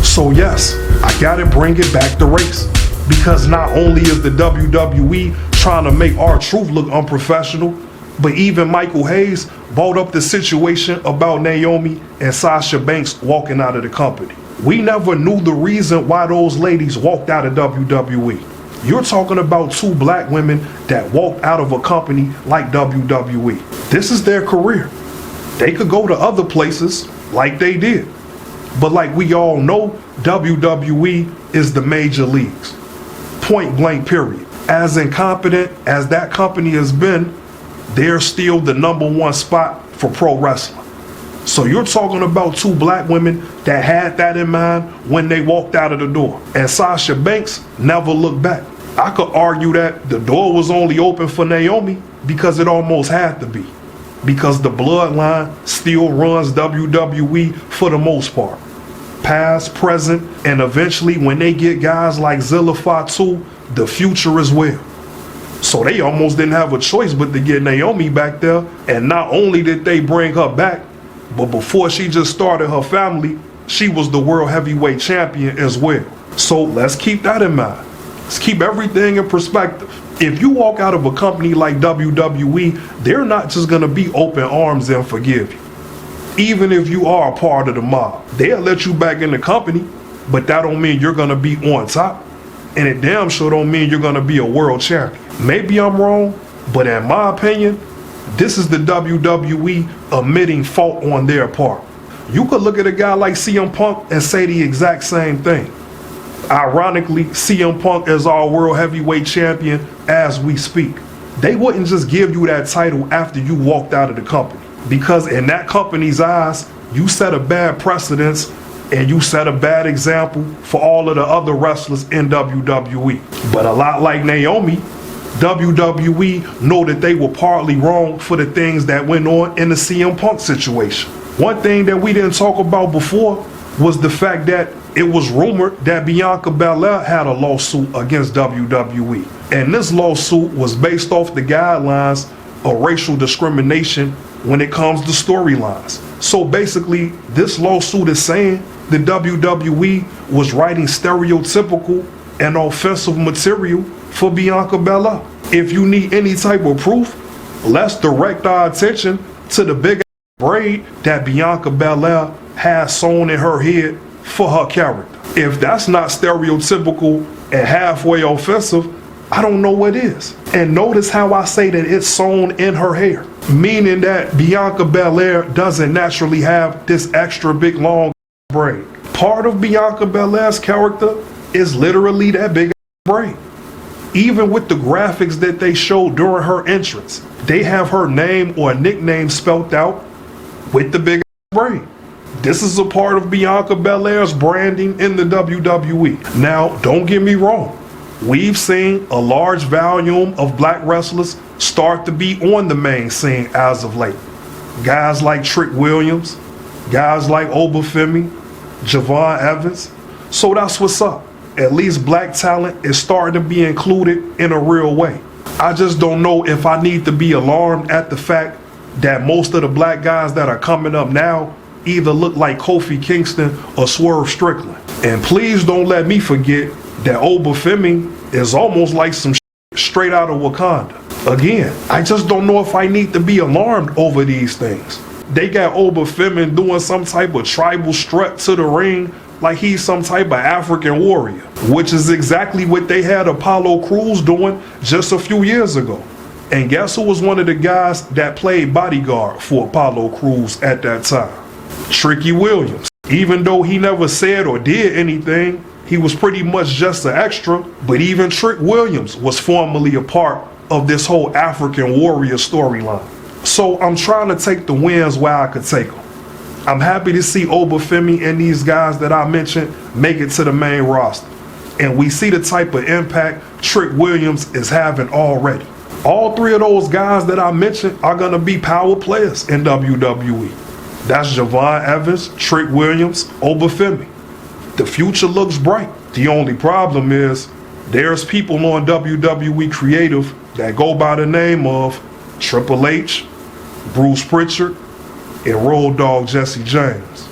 So yes, I gotta bring it back to race. Because not only is the WWE trying to make R-Truth look unprofessional, but even Michael Hayes brought up the situation about Naomi and Sasha Banks walking out of the company. We never knew the reason why those ladies walked out of WWE. You're talking about two black women that walked out of a company like WWE. This is their career. They could go to other places like they did. But like we all know, WWE is the major leagues. Point blank period. As incompetent as that company has been, they're still the #1 spot for pro wrestling. So you're talking about two black women that had that in mind when they walked out of the door. And Sasha Banks never looked back. I could argue that the door was only open for Naomi because it almost had to be. Because the bloodline still runs WWE for the most part. Past, present, and eventually when they get guys like Zilla Fatu, the future as well. So they almost didn't have a choice but to get Naomi back there. And not only did they bring her back, but before she just started her family, she was the world heavyweight champion as well. So let's keep that in mind. Let's keep everything in perspective. If you walk out of a company like WWE, they're not just gonna be open arms and forgive you. Even if you are a part of the mob, they'll let you back in the company, but that don't mean you're gonna be on top. And it damn sure don't mean you're gonna be a world champion. Maybe I'm wrong, but in my opinion, this is the WWE admitting fault on their part. You could look at a guy like CM Punk and say the exact same thing. Ironically, CM Punk is our world heavyweight champion as we speak. They wouldn't just give you that title after you walked out of the company. Because in that company's eyes, you set a bad precedence and you set a bad example for all of the other wrestlers in WWE. But a lot like Naomi, WWE know that they were partly wrong for the things that went on in the CM Punk situation. One thing that we didn't talk about before was the fact that it was rumored that Bianca Belair had a lawsuit against WWE. And this lawsuit was based off the guidelines of racial discrimination when it comes to storylines. So basically, this lawsuit is saying the WWE was writing stereotypical and offensive material for Bianca Belair. If you need any type of proof, let's direct our attention to the big braid that Bianca Belair has sewn in her head for her character. If that's not stereotypical and halfway offensive, I don't know what is. And notice how I say that it's sewn in her hair, meaning that Bianca Belair doesn't naturally have this extra big long braid. Part of Bianca Belair's character is literally that big braid. Even with the graphics that they showed during her entrance, they have her name or nickname spelt out with the big braid. This is a part of Bianca Belair's branding in the WWE. Now, don't get me wrong. We've seen a large volume of black wrestlers start to be on the main scene as of late. Guys like Trick Williams, guys like Obafemi, Javon Evans. So that's what's up. At least black talent is starting to be included in a real way. I just don't know if I need to be alarmed at the fact that most of the black guys that are coming up now either look like Kofi Kingston or Swerve Strickland. And please don't let me forget that Obafemi is almost like some straight out of Wakanda. Again, I just don't know if I need to be alarmed over these things. They got Obafemi doing some type of tribal strut to the ring like he's some type of African warrior, which is exactly what they had Apollo Crews doing just a few years ago. And guess who was one of the guys that played bodyguard for Apollo Crews at that time? Tricky Williams. Even though he never said or did anything, he was pretty much just an extra, but even Trick Williams was formerly a part of this whole African warrior storyline. So I'm trying to take the wins where I could take them. I'm happy to see Obafemi and these guys that I mentioned make it to the main roster. And we see the type of impact Trick Williams is having already. All three of those guys that I mentioned are going to be power players in WWE. That's Javon Evans, Trick Williams, Obafemi. The future looks bright. The only problem is there's people on WWE Creative that go by the name of Triple H, Bruce Pritchard, and Road Dogg Jesse James.